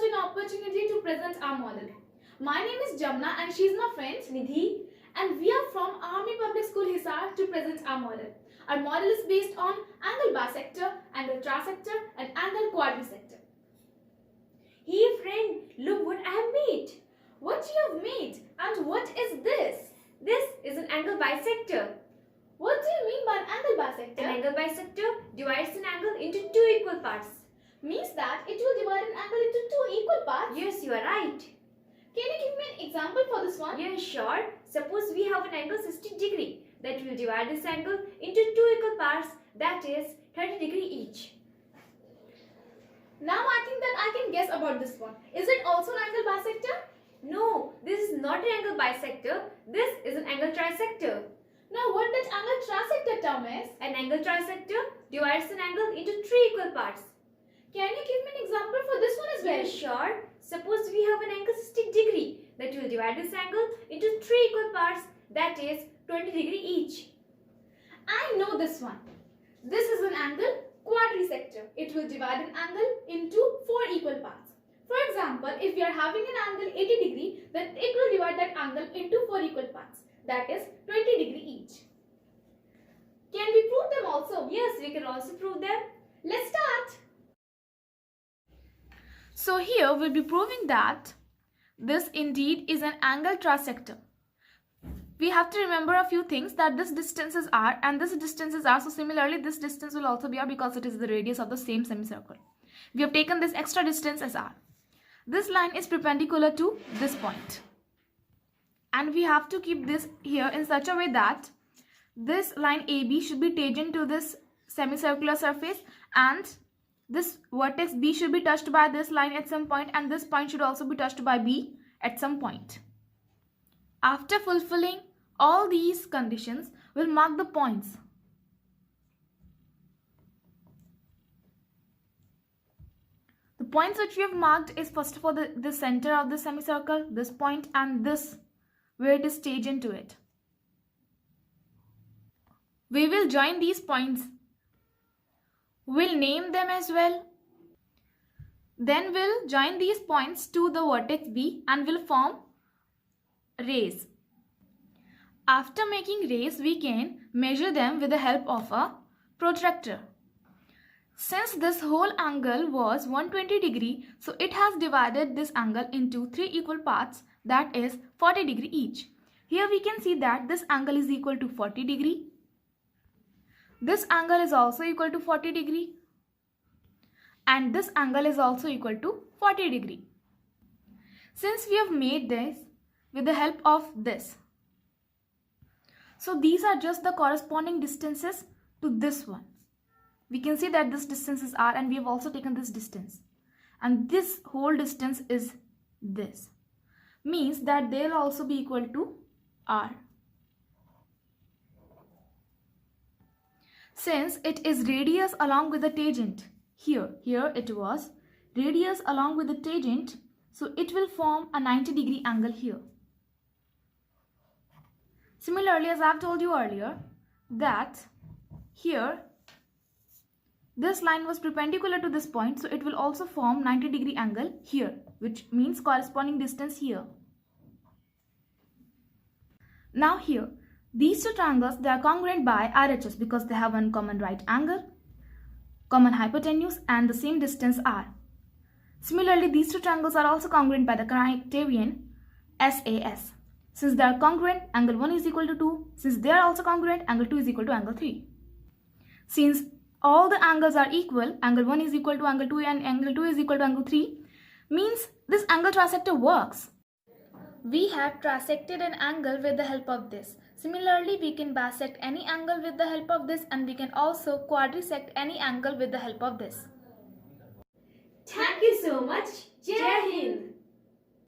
got an opportunity to present our model. My name is Jamna and she is my friend Nidhi, and we are from Army Public School Hisar to present our model. Our model is based on angle bisector, angle trisector and angle quadrisector. Hey friend, look what I have made. What you have made and what is this? This is an angle bisector. What do you mean by an angle bisector? An angle bisector divides an angle into two equal parts. Means that it will divide an angle into two equal parts? Yes, you are right. Can you give me an example for this one? Yes, sure. Suppose we have an angle 60 degree that will divide this angle into two equal parts, that is 30 degree each. Now I think that I can guess about this one. Is it also an angle bisector? No, this is not an angle bisector. This is an angle trisector. Now what that angle trisector term is? An angle trisector divides an angle into three equal parts. Can you give me an example for this one as well? Yes, sure. Suppose we have an angle 60 degree that will divide this angle into three equal parts, that is 20 degree each. I know this one. This is an angle quadrisector. It will divide an angle into four equal parts. For example, if we are having an angle 80 degree, then it will divide that angle into four equal parts, that is 20 degree each. Can we prove them also? Yes, we can also prove them. Let's start. So here we'll be proving that this indeed is an angle trisector. We have to remember a few things, that this distances are and this distances are. So similarly this distance will also be r because it is the radius of the same semicircle. We have taken this extra distance as r. This line is perpendicular to this point. And we have to keep this here in such a way that this line AB should be tangent to this semicircular surface, and this vertex B should be touched by this line at some point, and this point should also be touched by B at some point. After fulfilling all these conditions, we'll mark the points. The points which we have marked is first of all the center of the semicircle, this point, and this where it is tangent to it. We will join these points. We'll name them as well. Then we'll join these points to the vertex B and we'll form rays. After making rays, we can measure them with the help of a protractor. Since this whole angle was 120 degree, so it has divided this angle into three equal parts, that is 40 degree each. Here we can see that this angle is equal to 40 degree. This angle is also equal to 40 degree. And this angle is also equal to 40 degree. Since we have made this with the help of this, so these are just the corresponding distances to this one. We can see that this distance is r and we have also taken this distance. And this whole distance is this. Means that they will also be equal to r. Since it is radius along with the tangent, here it was radius along with the tangent, so it will form a 90 degree angle here. Similarly, as I have told you earlier, that here this line was perpendicular to this point, so it will also form 90 degree angle here, which means corresponding distance here. Now here, these two triangles, they are congruent by RHS because they have one common right angle, common hypotenuse and the same distance r. Similarly, these two triangles are also congruent by the criterion SAS. Since they are congruent, angle 1 is equal to 2. Since they are also congruent, angle 2 is equal to angle 3. Since all the angles are equal, angle 1 is equal to angle 2 and angle 2 is equal to angle 3, means this angle trisector works. We have trisected an angle with the help of this. Similarly, we can bisect any angle with the help of this, and we can also quadrisect any angle with the help of this. Thank you so much. Jai Hind.